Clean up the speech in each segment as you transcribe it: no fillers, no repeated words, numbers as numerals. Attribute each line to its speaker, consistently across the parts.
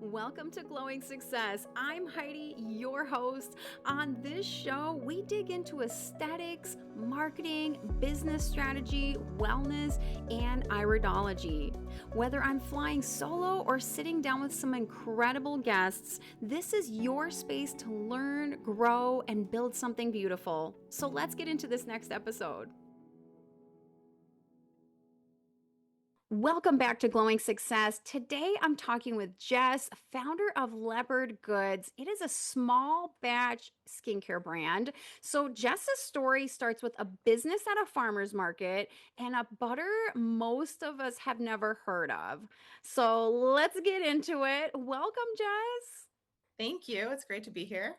Speaker 1: Welcome to Glowing Success. I'm Heidi, your host. On this show, we dig into aesthetics, marketing, business strategy, wellness, and iridology. Whether I'm flying solo or sitting down with some incredible guests, this is your space to learn, grow, and build something beautiful. So let's get into this next episode. Welcome back to Glowing Success. Today I'm talking with Jess, founder of Leopard Goods. It is a small batch skincare brand. So Jess's story starts with a business at a farmer's market and a butter most of us have never heard of. So let's get into it. Welcome, Jess.
Speaker 2: Thank you. It's great to be here.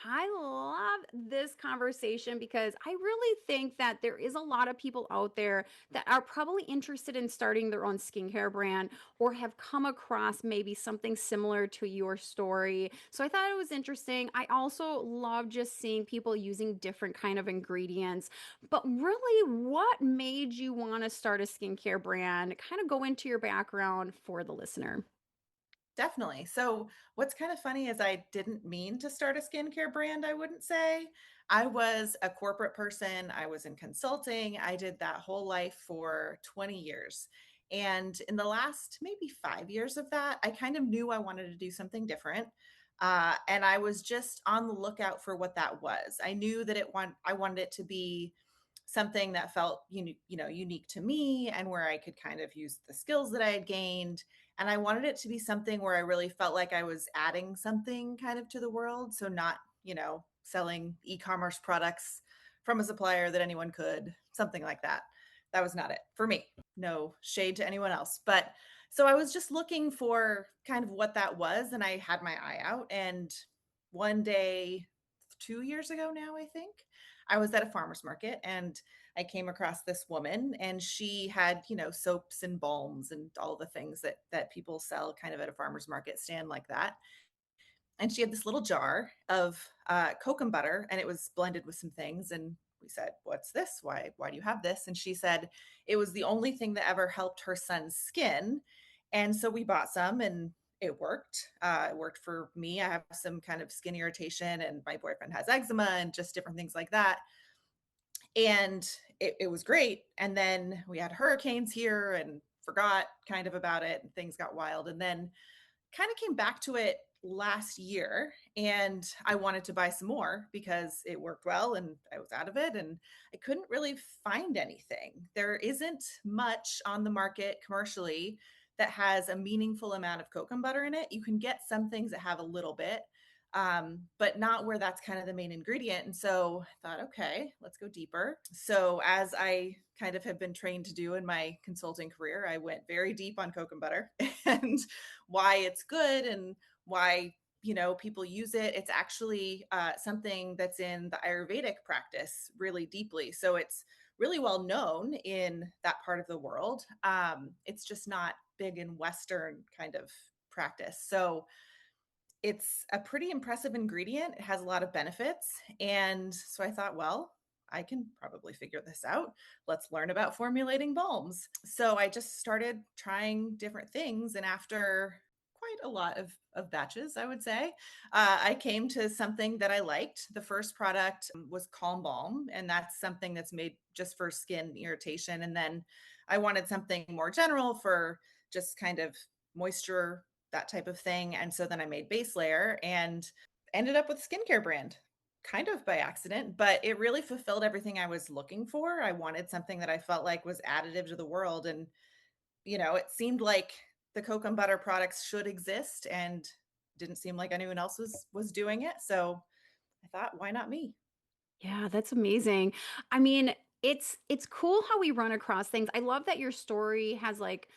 Speaker 1: I love this conversation because I really think that there is a lot of people out there that are probably interested in starting their own skincare brand or have come across maybe something similar to your story. So I thought it was interesting. I also love just seeing people using different kind of ingredients. But really, what made you want to start a skincare brand? Kind of go into your background for the listener.
Speaker 2: Definitely. So, what's kind of funny is I didn't mean to start a skincare brand, I wouldn't say. I was a corporate person, I was in consulting. I did that whole life for 20 years. And in the last maybe 5 years of that, I kind of knew I wanted to do something different. And I was just on the lookout for what that was. I knew that I wanted it to be something that felt unique to me and where I could kind of use the skills that I had gained, and I wanted it to be something where I really felt like I was adding something kind of to the world. So not, selling e-commerce products from a supplier that anyone could, something like that. That was not it for me. No shade to anyone else. But so I was just looking for kind of what that was, and I had my eye out. And one day, 2 years ago now, I think, I was at a farmer's market and I came across this woman, and she had, soaps and balms and all the things that people sell kind of at a farmer's market stand like that. And she had this little jar of Kokum butter, and it was blended with some things. And we said, "What's this? Why do you have this?" And she said it was the only thing that ever helped her son's skin. And so we bought some, and it worked. It worked for me. I have some kind of skin irritation, and my boyfriend has eczema, and just different things like that. And it was great. And then we had hurricanes here and forgot kind of about it, and things got wild. And then kind of came back to it last year, and I wanted to buy some more because it worked well and I was out of it, and I couldn't really find anything. There isn't much on the market commercially that has a meaningful amount of cocoa butter in it. You can get some things that have a little bit, but not where that's kind of the main ingredient. And so I thought, okay, let's go deeper. So as I kind of have been trained to do in my consulting career, I went very deep on cocoa butter and why it's good and why people use it. It's actually something that's in the Ayurvedic practice really deeply. So it's really well known in that part of the world. It's just not big in Western kind of practice. So it's a pretty impressive ingredient. It has a lot of benefits. And so I thought, well, I can probably figure this out. Let's learn about formulating balms. So I just started trying different things. And after quite a lot of batches, I would say, I came to something that I liked. The first product was Calm Balm, and that's something that's made just for skin irritation. And then I wanted something more general for just kind of moisture, that type of thing. And so then I made base layer and ended up with a skincare brand kind of by accident, but it really fulfilled everything I was looking for. I wanted something that I felt like was additive to the world. And, it seemed like the cocoa butter products should exist and didn't seem like anyone else was doing it. So I thought, why not me?
Speaker 1: Yeah, that's amazing. I mean, it's cool how we run across things. I love that your story has like,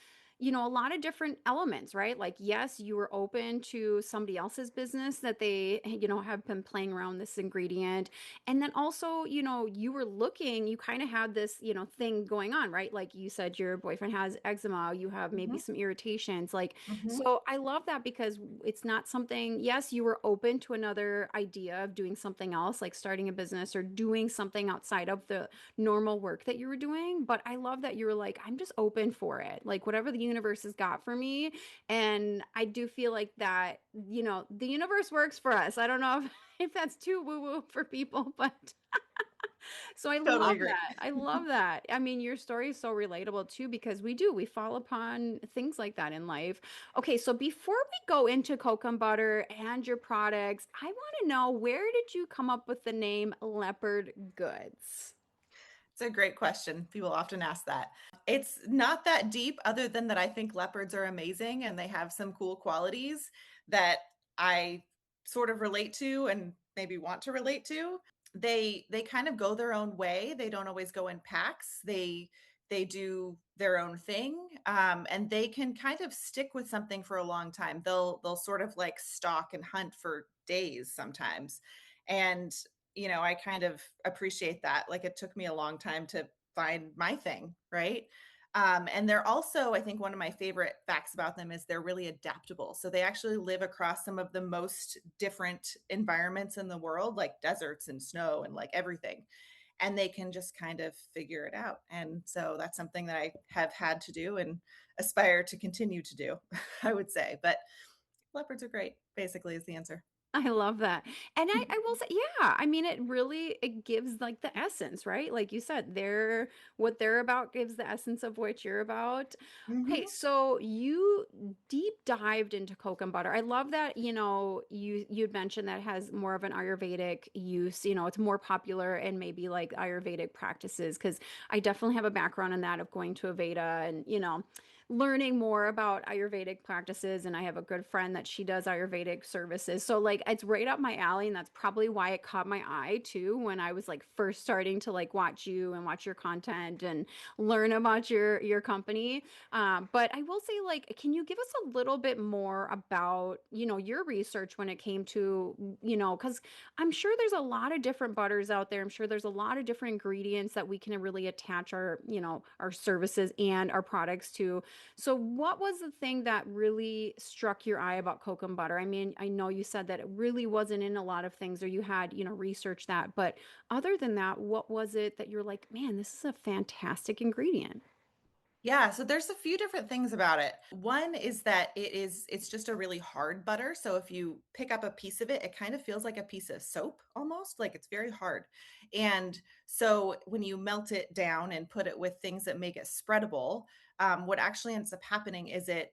Speaker 1: a lot of different elements, right? Like, yes, you were open to somebody else's business that they, have been playing around this ingredient. And then also, you were looking, you kind of had this, thing going on, right? Like you said, your boyfriend has eczema, you have maybe
Speaker 2: Hmm.
Speaker 1: some irritations. Like,
Speaker 2: Hmm.
Speaker 1: so I love that because it's not something, yes, you were open to another idea of doing something else, like starting a business or doing something outside of the normal work that you were doing. But I love that you were like, I'm just open for it. Like, whatever the universe has got for me. And I do feel like that, the universe works for us. I don't know if that's too woo-woo for people, but so I
Speaker 2: Totally
Speaker 1: love
Speaker 2: agree.
Speaker 1: that. I love that. I mean, your story is so relatable too, because we fall upon things like that in life. Okay, so before we go into Kokum butter and your products, I want to know, where did you come up with the name Leopard Goods?
Speaker 2: It's a great question. People often ask that. It's not that deep, other than that I think leopards are amazing and they have some cool qualities that I sort of relate to and maybe want to relate to. They kind of go their own way. They don't always go in packs. They do their own thing, and they can kind of stick with something for a long time. They'll sort of like stalk and hunt for days sometimes, and I kind of appreciate that. Like it took me a long time to find my thing, right? And they're also, I think one of my favorite facts about them is they're really adaptable. So they actually live across some of the most different environments in the world, like deserts and snow and like everything. And they can just kind of figure it out. And so that's something that I have had to do and aspire to continue to do, I would say. But leopards are great, basically, is the answer.
Speaker 1: I love that. And I will say, yeah, I mean, it gives like the essence, right? Like you said, what they're about gives the essence of what you're about. Okay,
Speaker 2: Hmm.
Speaker 1: so you deep dived into coconut butter. I love that, you'd mentioned that it has more of an Ayurvedic use, it's more popular and maybe like Ayurvedic practices, because I definitely have a background in that of going to Aveda and, learning more about Ayurvedic practices. And I have a good friend that she does Ayurvedic services. So like it's right up my alley. And that's probably why it caught my eye too when I was like first starting to like watch you and watch your content and learn about your company. But I will say, like, can you give us a little bit more about, your research when it came to, because I'm sure there's a lot of different butters out there. I'm sure there's a lot of different ingredients that we can really attach our services and our products to. So, what was the thing that really struck your eye about cocoa butter? I mean, I know you said that it really wasn't in a lot of things, or you had, researched that, but other than that, what was it that you're like, man, this is a fantastic ingredient?
Speaker 2: Yeah, so there's a few different things about it. One is that it's just a really hard butter. So if you pick up a piece of it, it kind of feels like a piece of soap almost, like it's very hard. And so when you melt it down and put it with things that make it spreadable, what actually ends up happening is it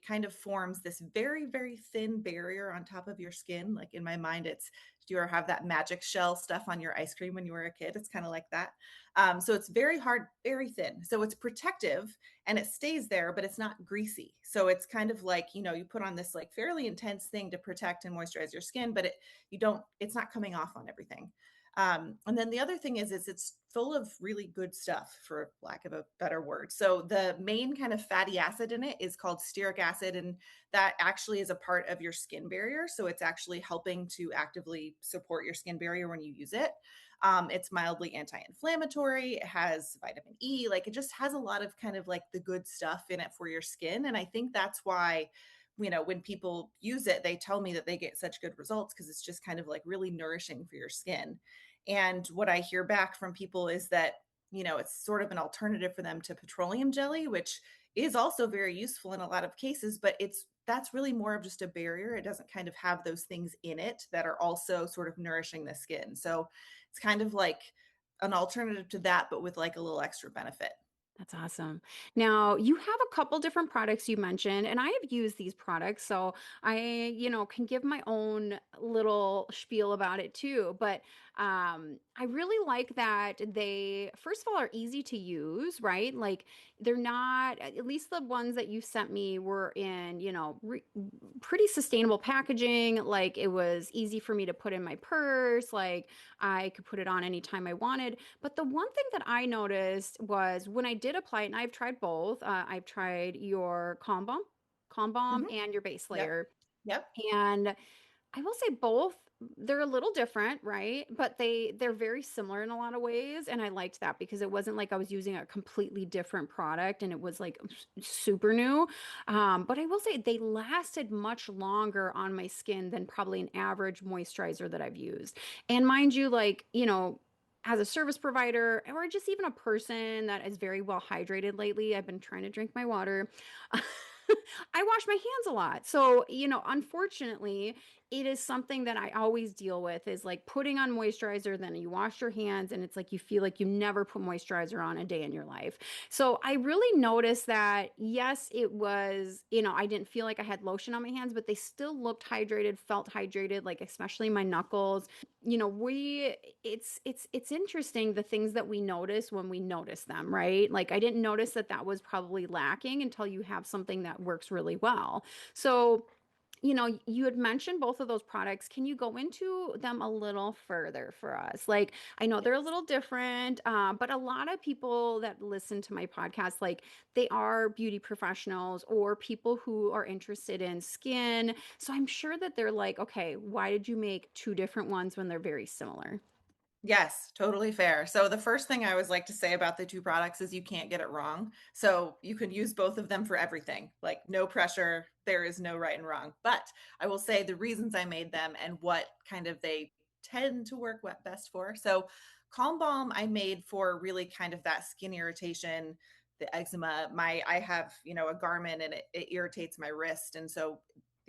Speaker 2: kind of forms this very, very thin barrier on top of your skin. Like in my mind, do you ever have that magic shell stuff on your ice cream when you were a kid? It's kind of like that. So it's very hard, very thin. So it's protective and it stays there, but it's not greasy. So it's kind of like, you put on this like fairly intense thing to protect and moisturize your skin, but it's not coming off on everything. And then the other thing is it's full of really good stuff, for lack of a better word. So the main kind of fatty acid in it is called stearic acid, and that actually is a part of your skin barrier. So it's actually helping to actively support your skin barrier when you use it. It's mildly anti-inflammatory. It has vitamin E. Like it just has a lot of kind of like the good stuff in it for your skin. And I think that's why, when people use it, they tell me that they get such good results because it's just kind of like really nourishing for your skin. And what I hear back from people is that, it's sort of an alternative for them to petroleum jelly, which is also very useful in a lot of cases, but that's really more of just a barrier. It doesn't kind of have those things in it that are also sort of nourishing the skin. So it's kind of like an alternative to that, but with like a little extra benefit.
Speaker 1: That's awesome. Now, you have a couple different products you mentioned, and I have used these products, so I, can give my own little spiel about it too. But I really like that they, first of all, are easy to use, right? Like they're not, at least the ones that you sent me were in, pretty sustainable packaging. Like it was easy for me to put in my purse. Like I could put it on anytime I wanted. But the one thing that I noticed was when I did apply it, and I've tried both. I've tried your Calm Balm,
Speaker 2: Hmm.
Speaker 1: and your base
Speaker 2: Yep.
Speaker 1: layer.
Speaker 2: Yep.
Speaker 1: And I will say both, they're a little different, right? But they're very similar in a lot of ways. And I liked that because it wasn't like I was using a completely different product and it was like super new. But I will say they lasted much longer on my skin than probably an average moisturizer that I've used. And mind you, like, as a service provider or just even a person that is very well hydrated lately, I've been trying to drink my water. I wash my hands a lot. So, unfortunately, it is something that I always deal with is like putting on moisturizer, then you wash your hands, and it's like you feel like you never put moisturizer on a day in your life. So I really noticed that, yes, it was, I didn't feel like I had lotion on my hands, but they still looked hydrated, felt hydrated, like especially my knuckles. It's interesting the things that we notice when we notice them, right? Like I didn't notice that that was probably lacking until you have something that works really well. So, you had mentioned both of those products. Can you go into them a little further for us? Like, I know they're a
Speaker 2: Yes.
Speaker 1: little different, but a lot of people that listen to my podcast, like, they are beauty professionals or people who are interested in skin. So I'm sure that they're like, okay, why did you make two different ones when they're very similar?
Speaker 2: Yes, totally fair. So the first thing I always like to say about the two products is you can't get it wrong. So you can use both of them for everything. Like no pressure, there is no right and wrong. But I will say the reasons I made them and what kind of they tend to work best for. So Calm Balm I made for really kind of that skin irritation, the eczema. I have, a garment and it irritates my wrist. And so,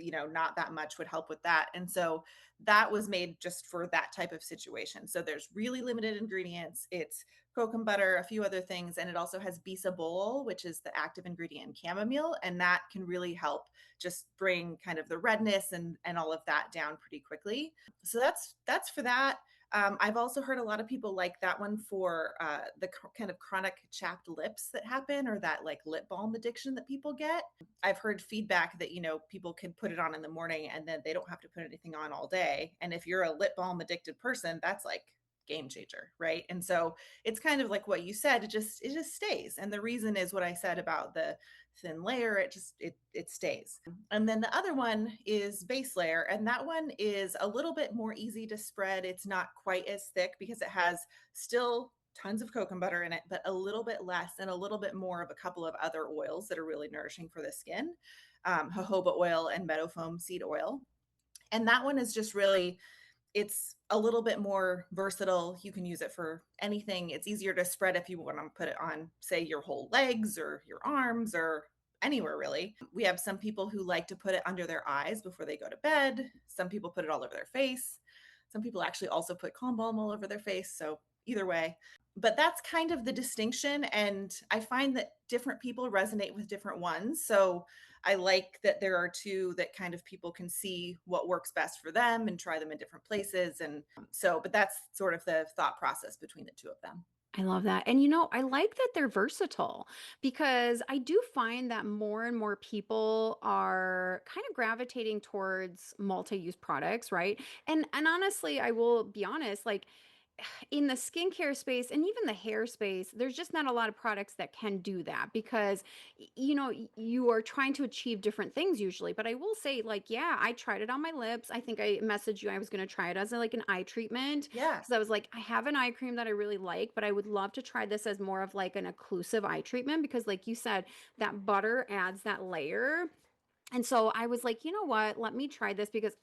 Speaker 2: not that much would help with that. And so that was made just for that type of situation. So there's really limited ingredients. It's Kokum butter, a few other things, and it also has bisabol, which is the active ingredient in chamomile, and that can really help just bring kind of the redness and all of that down pretty quickly. So that's for that. I've also heard a lot of people like that one for the kind of chronic chapped lips that happen, or that like lip balm addiction that people get. I've heard feedback that, people can put it on in the morning and then they don't have to put anything on all day. And if you're a lip balm addicted person, that's like game changer, right? And so it's kind of like what you said, it just stays. And the reason is what I said about the thin layer, it stays. And then the other one is base layer, and that one is a little bit more easy to spread. It's not quite as thick because it has still tons of coconut butter in it, but a little bit less and a little bit more of a couple of other oils that are really nourishing for the skin, jojoba oil and meadow foam seed oil. And that one is just really, it's a little bit more versatile. You can use it for anything. It's easier to spread if you want to put it on, say, your whole legs or your arms or anywhere really. We have some people who like to put it under their eyes before they go to bed. Some people put it all over their face. Some people actually also put calm balm all over their face. So either way, but that's kind of the distinction. And I find that different people resonate with different ones. So I like that there are two that kind of people can see what works best for them and try them in different places. And so, but that's sort of the thought process between the two of them.
Speaker 1: I love that. And I like that they're versatile because I do find that more and more people are kind of gravitating towards multi-use products, right? And honestly, I will be honest, like in the skincare space and even the hair space, there's just not a lot of products that can do that because, you are trying to achieve different things usually. But I will say, like, yeah, I tried it on my lips. I think I messaged you, I was going to try it as like an eye treatment
Speaker 2: Yeah.
Speaker 1: because I was like, I have an eye cream that I really like, but I would love to try this as more of like an occlusive eye treatment because, like you said, that butter adds that layer. And so I was like, you know what? Let me try this because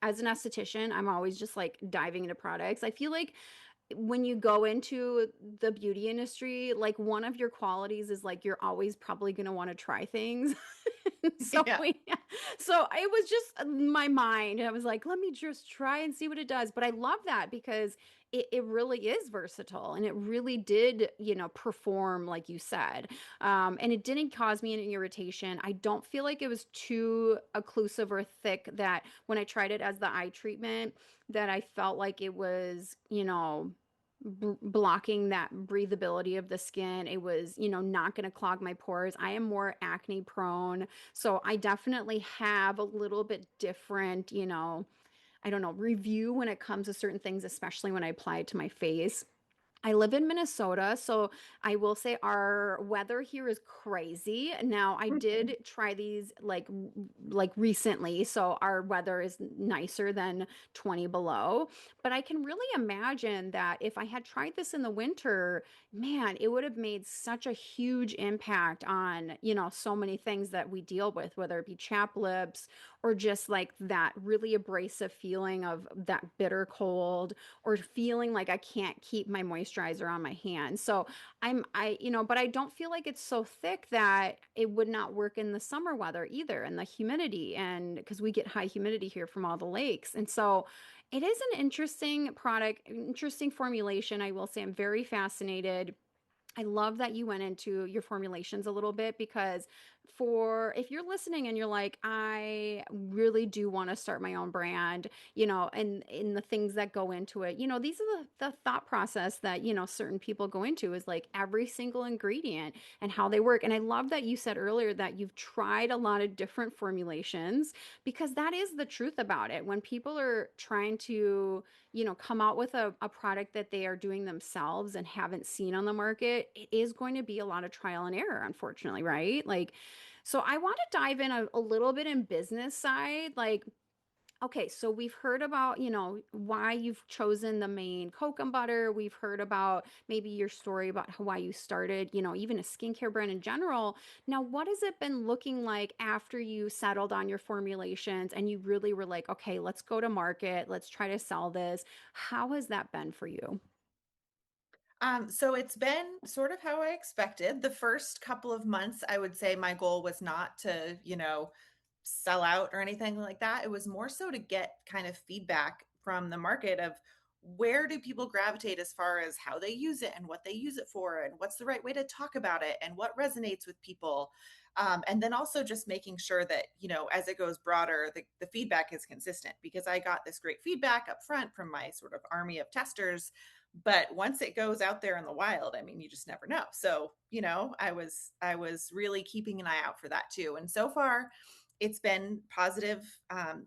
Speaker 1: as an esthetician, I'm always just like diving into products. I feel like when you go into the beauty industry, like one of your qualities is like you're always probably going to want to try things. so
Speaker 2: Yeah.
Speaker 1: we, so it was just my mind. I was like, let me just try and see what it does. But I love that because it really is versatile and it really did, perform like you said. And it didn't cause me an irritation. I don't feel like it was too occlusive or thick that when I tried it as the eye treatment, that I felt like it was, blocking that breathability of the skin. It was, not going to clog my pores. I am more acne prone. So I definitely have a little bit different, I don't know, review when it comes to certain things, especially when I apply it to my face. I live in Minnesota, so I will say our weather here is crazy. Now, I did try these like recently, so our weather is nicer than 20 below. But I can really imagine that if I had tried this in the winter, man, it would have made such a huge impact on, so many things that we deal with, whether it be chapped lips or just like that really abrasive feeling of that bitter cold, or feeling like I can't keep my moisturizer on my hands. So but I don't feel like it's so thick that it would not work in the summer weather either, and the humidity, and because we get high humidity here from all the lakes. And so it is an interesting product, interesting formulation. I will say I'm very fascinated. I love that you went into your formulations a little bit, because for if you're listening and you're like, I really do want to start my own brand, and in the things that go into it, these are the thought process that, certain people go into, is like every single ingredient and how they work. And I love that you said earlier that you've tried a lot of different formulations, because that is the truth about it. When people are trying to come out with a product that they are doing themselves and haven't seen on the market, it is going to be a lot of trial and error, unfortunately, right? Like, so I want to dive in a little bit in business side. Like, okay, so we've heard about, why you've chosen the main Kokum butter. We've heard about maybe your story about why you started, even a skincare brand in general. Now, what has it been looking like after you settled on your formulations and you really were like, okay, let's go to market, let's try to sell this? How has that been for you?
Speaker 2: So it's been sort of how I expected. The first couple of months, I would say my goal was not to, sell out or anything like that. It was more so to get kind of feedback from the market of where do people gravitate as far as how they use it and what they use it for and what's the right way to talk about it and what resonates with people. And then also just making sure that, as it goes broader, the feedback is consistent, because I got this great feedback up front from my sort of army of testers. But once it goes out there in the wild, I mean, you just never know. So, I was really keeping an eye out for that too. And so far, it's been positive.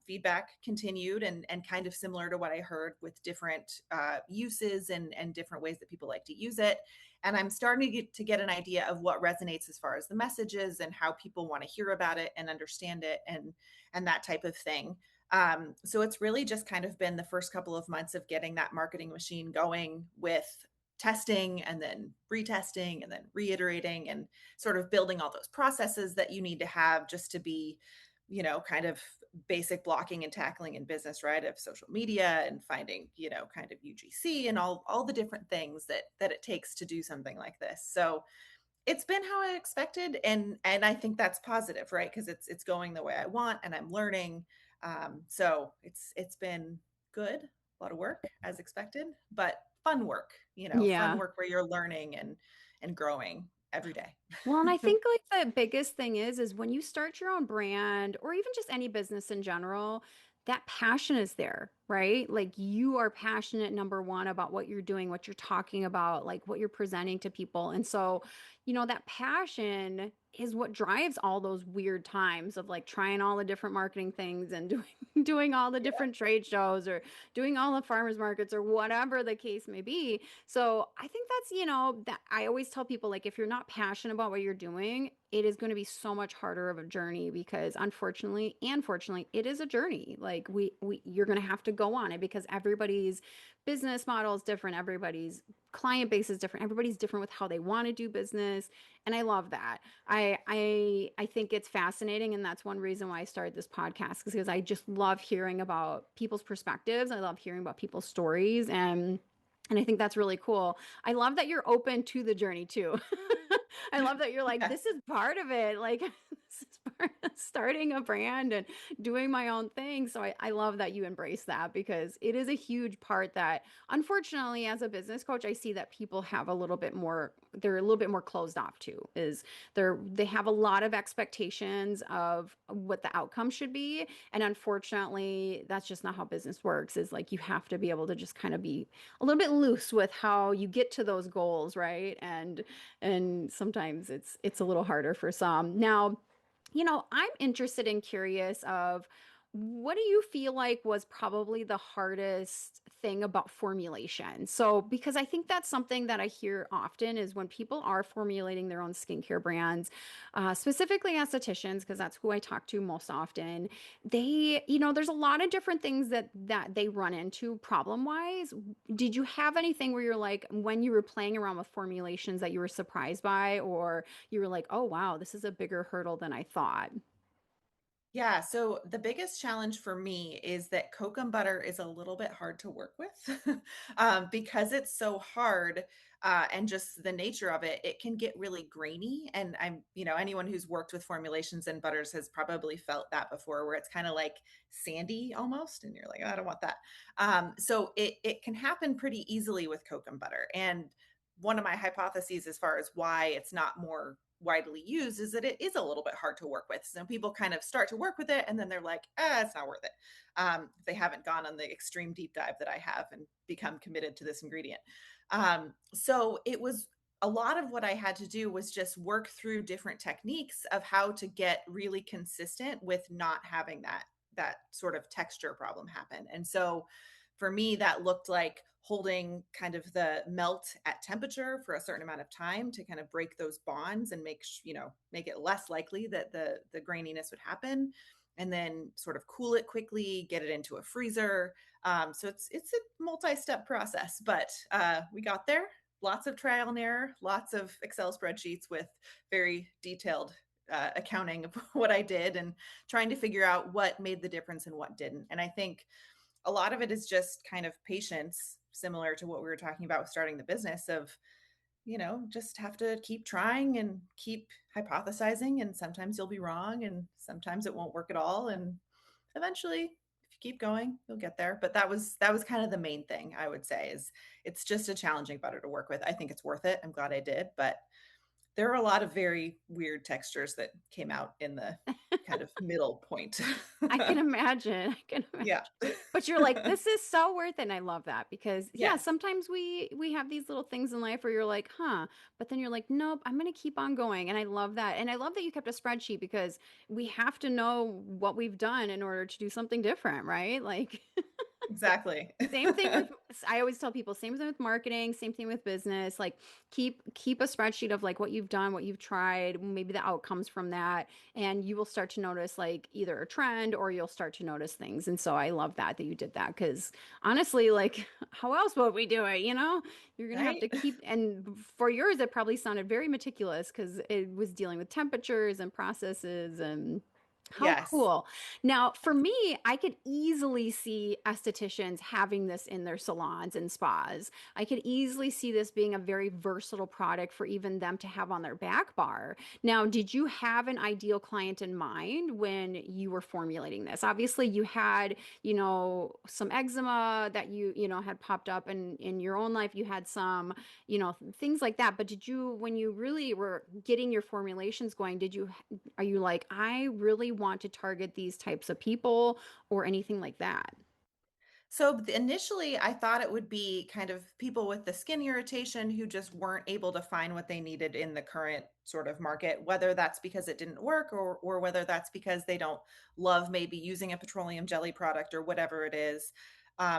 Speaker 2: Feedback continued, and kind of similar to what I heard with different uses and different ways that people like to use it. And I'm starting to get an idea of what resonates as far as the messages and how people want to hear about it and understand it, and that type of thing. So it's really just kind of been the first couple of months of getting that marketing machine going with testing and then retesting and then reiterating and sort of building all those processes that you need to have just to be, kind of basic blocking and tackling in business, right? Of social media and finding, kind of UGC and all the different things that it takes to do something like this. So it's been how I expected, and I think that's positive, right? Because it's going the way I want, and I'm learning. So it's been good, a lot of work as expected, but fun work, fun
Speaker 1: Yeah.
Speaker 2: work where you're learning and growing every day.
Speaker 1: Well, and I think like the biggest thing is when you start your own brand, or even just any business in general, that passion is there, right? Like you are passionate, number one, about what you're doing, what you're talking about, like what you're presenting to people. And so, that passion is what drives all those weird times of like trying all the different marketing things and doing all the different trade shows, or doing all the farmers markets, or whatever the case may be. So I think that's, that I always tell people, like, if you're not passionate about what you're doing, it is going to be so much harder of a journey, because unfortunately and fortunately, it is a journey. Like you're going to have to go on it, because everybody's business model is different. Everybody's client base is different. Everybody's different with how they want to do business. And I love that. I think it's fascinating. And that's one reason why I started this podcast, because I just love hearing about people's perspectives. I love hearing about people's stories. And I think that's really cool. I love that you're open to the journey too. I love that you're like,
Speaker 2: Yes.
Speaker 1: this is part of it. Like, this is part of starting a brand and doing my own thing. So I love that you embrace that, because it is a huge part that, unfortunately, as a business coach, I see that people have a little bit more, they're a little bit more closed off to, is they have a lot of expectations of what the outcome should be. And unfortunately, that's just not how business works, is like you have to be able to just kind of be a little bit loose with how you get to those goals, right? And sometimes it's a little harder for some. Now, I'm interested and curious of, what do you feel like was probably the hardest thing about formulation? So, because I think that's something that I hear often, is when people are formulating their own skincare brands, specifically estheticians, because that's who I talk to most often. There's a lot of different things that they run into problem wise. Did you have anything where you're like, when you were playing around with formulations, that you were surprised by, or you were like, oh wow, this is a bigger hurdle than I thought?
Speaker 2: Yeah, so the biggest challenge for me is that Kokum butter is a little bit hard to work with because it's so hard and just the nature of it, it can get really grainy. And anyone who's worked with formulations and butters has probably felt that before, where it's kind of like sandy almost, and you're like, "Oh, I don't want that." So it can happen pretty easily with Kokum butter. And one of my hypotheses as far as why it's not more widely used is that it is a little bit hard to work with. So people kind of start to work with it and then they're like, it's not worth it. If they haven't gone on the extreme deep dive that I have and become committed to this ingredient. So it was a lot of what I had to do was just work through different techniques of how to get really consistent with not having that sort of texture problem happen. And so for me, that looked like holding kind of the melt at temperature for a certain amount of time to kind of break those bonds and make it less likely that the graininess would happen, and then sort of cool it quickly, get it into a freezer. So it's a multi-step process, but we got there. Lots of trial and error, lots of Excel spreadsheets with very detailed accounting of what I did and trying to figure out what made the difference and what didn't. And I think a lot of it is just kind of patience, similar to what we were talking about with starting the business of, just have to keep trying and keep hypothesizing. And sometimes you'll be wrong and sometimes it won't work at all. And eventually, if you keep going, you'll get there. But that was kind of the main thing I would say is it's just a challenging butter to work with. I think it's worth it. I'm glad I did. But there are a lot of very weird textures that came out in the kind of middle point.
Speaker 1: I can imagine. I can imagine.
Speaker 2: Yeah.
Speaker 1: But you're like, this is so worth it. And I love that because yeah,
Speaker 2: Yes.
Speaker 1: sometimes we have these little things in life where you're like, huh, but then you're like, nope, I'm gonna keep on going. And I love that. And I love that you kept a spreadsheet because we have to know what we've done in order to do something different, right? Like
Speaker 2: Exactly.
Speaker 1: same thing with I always tell people same thing with marketing, same thing with business. Like keep a spreadsheet of like what you've done, what you've tried, maybe the outcomes from that, and you will start to notice like either a trend or you'll start to notice things. And so I love that you did that cuz honestly like how else would we do it, you know? You're going to have
Speaker 2: Right?
Speaker 1: to keep and for yours it probably sounded very meticulous cuz it was dealing with temperatures and processes and how
Speaker 2: Yes.
Speaker 1: cool. Now, for me, I could easily see estheticians having this in their salons and spas. I could easily see this being a very versatile product for even them to have on their back bar. Now, did you have an ideal client in mind when you were formulating this? Obviously, you had, some eczema that had popped up in your own life. You had some, things like that. But did you, when you really were getting your formulations going, are you like, I really want to target these types of people or anything like that?
Speaker 2: So initially, I thought it would be kind of people with the skin irritation who just weren't able to find what they needed in the current sort of market, whether that's because it didn't work or whether that's because they don't love maybe using a petroleum jelly product or whatever it is.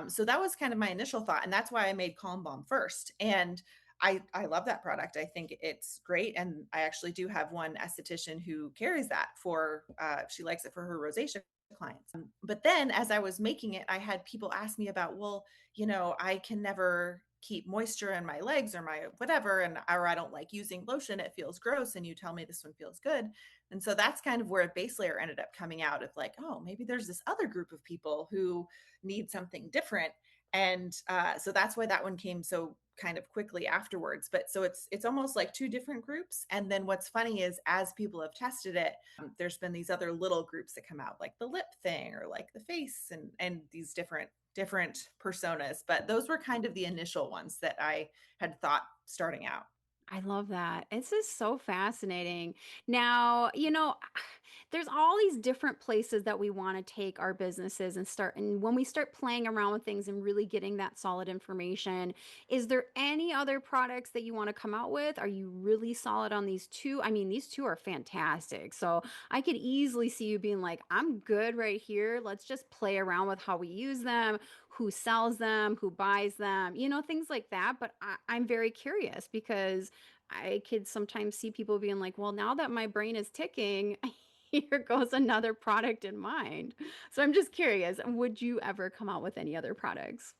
Speaker 2: So that was kind of my initial thought, and that's why I made Calm Balm first. And I love that product. I think it's great, and I actually do have one esthetician who carries that for. She likes it for her rosacea clients. But then as I was making it, I had people ask me about, well, I can never keep moisture in my legs or my whatever, and or I don't like using lotion. It feels gross. And you tell me this one feels good. And so that's kind of where a base layer ended up coming out of like, oh, maybe there's this other group of people who need something different. And so that's why that one came so kind of quickly afterwards. But so it's almost like two different groups. And then what's funny is as people have tested it, there's been these other little groups that come out, like the lip thing or like the face, and these different personas. But those were kind of the initial ones that I had thought starting out.
Speaker 1: I love that. It's just so fascinating. Now, there's all these different places that we want to take our businesses and start. And when we start playing around with things and really getting that solid information, is there any other products that you want to come out with? Are you really solid on these two? I mean, these two are fantastic. So I could easily see you being like, I'm good right here. Let's just play around with how we use them, who sells them, who buys them, things like that. But I'm very curious because I could sometimes see people being like, well, now that my brain is ticking, here goes another product in mind. So I'm just curious, would you ever come out with any other products?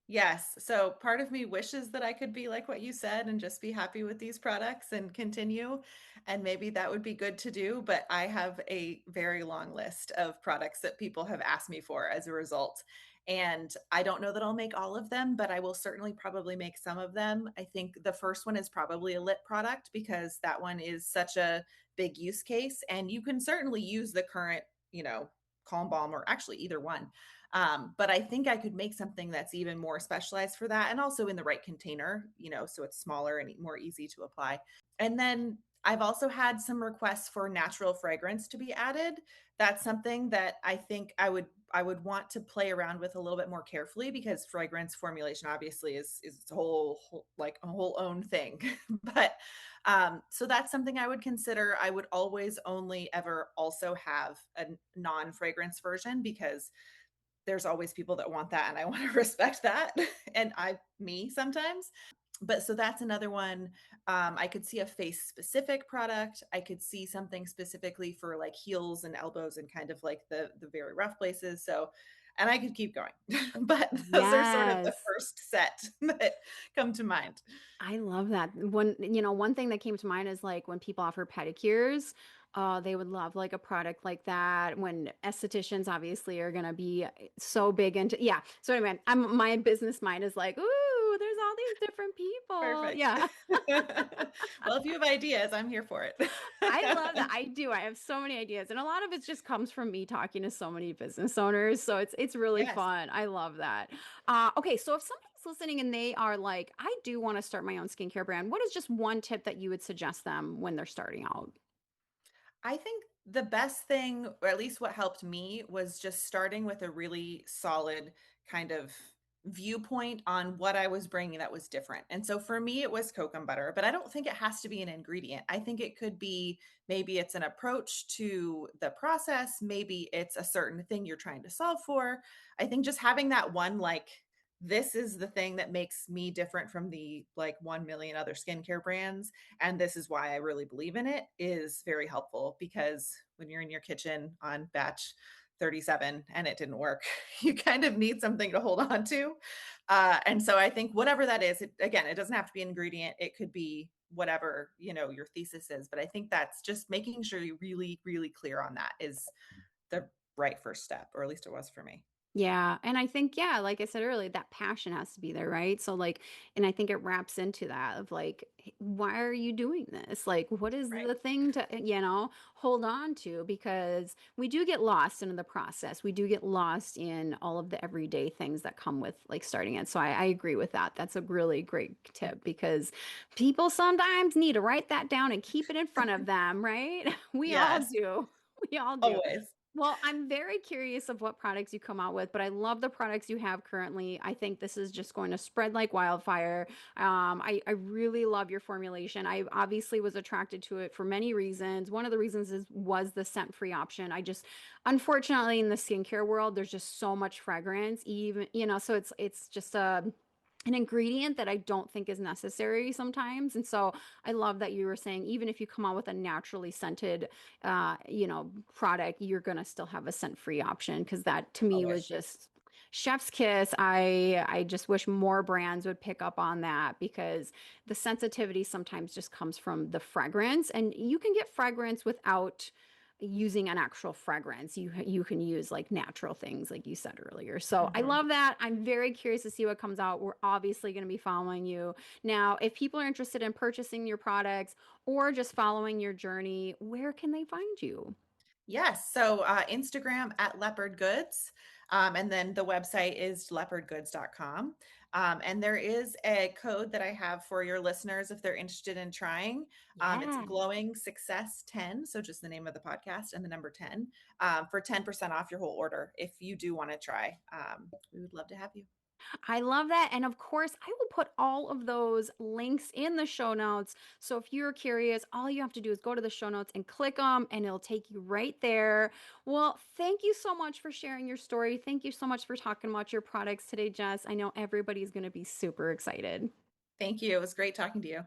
Speaker 2: Yes. So part of me wishes that I could be like what you said and just be happy with these products and continue. And maybe that would be good to do. But I have a very long list of products that people have asked me for as a result. And I don't know that I'll make all of them, but I will certainly probably make some of them. I think the first one is probably a lip product because that one is such a big use case. And you can certainly use the current, Calm Balm or actually either one, but I think I could make something that's even more specialized for that and also in the right container, so it's smaller and more easy to apply. And then I've also had some requests for natural fragrance to be added. That's something that I think I would want to play around with a little bit more carefully because fragrance formulation obviously is a like a whole own thing. But so that's something I would consider. I would always only ever also have a non-fragrance version because there's always people that want that and I want to respect that and me sometimes. But so that's another one. I could see a face specific product. I could see something specifically for like heels and elbows and kind of like the very rough places. So and I could keep going. But those are sort of the
Speaker 1: Yes.
Speaker 2: first set that come to mind.
Speaker 1: I love that. One thing that came to mind is like when people offer pedicures, they would love like a product like that. When estheticians obviously are gonna be so big into, yeah. So anyway, my business mind is like, ooh, there's all these different people.
Speaker 2: Perfect.
Speaker 1: Yeah.
Speaker 2: Well, if you have ideas, I'm here for
Speaker 1: I love that.
Speaker 2: it.
Speaker 1: I do. I have so many ideas, and a lot of it just comes from me talking to so many business owners. So it's really
Speaker 2: Yes.
Speaker 1: fun. I love that. Okay, so if somebody's listening and they are like, I do want to start my own skincare brand, what is just one tip that you would suggest them when they're starting out?
Speaker 2: I think the best thing, or at least what helped me, was just starting with a really solid kind of viewpoint on what I was bringing that was different. And so for me, it was Kokum butter, but I don't think it has to be an ingredient. I think it could be maybe it's an approach to the process, maybe it's a certain thing you're trying to solve for. I think just having that one, like, this is the thing that makes me different from the like 1 million other skincare brands and this is why I really believe in it is very helpful because when you're in your kitchen on batch 37 and it didn't work, you kind of need something to hold on to. And so I think whatever that is, again, it doesn't have to be an ingredient. It could be whatever, your thesis is. But I think that's just making sure you're really, really clear on that is the right first step, or at least it was for me.
Speaker 1: Yeah. And I think, yeah, like I said earlier, that passion has to be there, right? So, like, and I think it wraps into that of like, why are you doing this? Like, what is
Speaker 2: Right.
Speaker 1: the thing to, hold on to? Because we do get lost in the process. We do get lost in all of the everyday things that come with like starting it. So, I agree with that. That's a really great tip because people sometimes need to write that down and keep it in front of them, right? We all
Speaker 2: Yes,
Speaker 1: do. We all do.
Speaker 2: always.
Speaker 1: Well, I'm very curious of what products you come out with, but I love the products you have currently. I think this is just going to spread like wildfire. I really love your formulation. I obviously was attracted to it for many reasons. One of the reasons was the scent-free option. Unfortunately, in the skincare world, there's just so much fragrance, even, so it's just an ingredient that I don't think is necessary sometimes. And so I love that you were saying even if you come out with a naturally scented product, you're gonna still have a scent-free option because that to me was
Speaker 2: Always.
Speaker 1: just chef's kiss. I just wish more brands would pick up on that because the sensitivity sometimes just comes from the fragrance, and you can get fragrance without using an actual fragrance. You can use like natural things like you said earlier. So I
Speaker 2: Mhm.
Speaker 1: love that. I'm very curious to see what comes out. We're obviously going to be following you. Now, if people are interested in purchasing your products or just following your journey, where can they find you?
Speaker 2: Yes. So Instagram at Leopard Goods. And then the website is leopardgoods.com. And there is a code that I have for your listeners if they're interested in trying. It's
Speaker 1: Yeah.
Speaker 2: Glowing Success 10. So just the name of the podcast and the number 10 for 10% off your whole order if you do want to try. We would love to have you.
Speaker 1: I love that. And of course, I will put all of those links in the show notes. So if you're curious, all you have to do is go to the show notes and click them, and it'll take you right there. Well, thank you so much for sharing your story. Thank you so much for talking about your products today, Jess. I know everybody's going to be super excited.
Speaker 2: Thank you. It was great talking to you.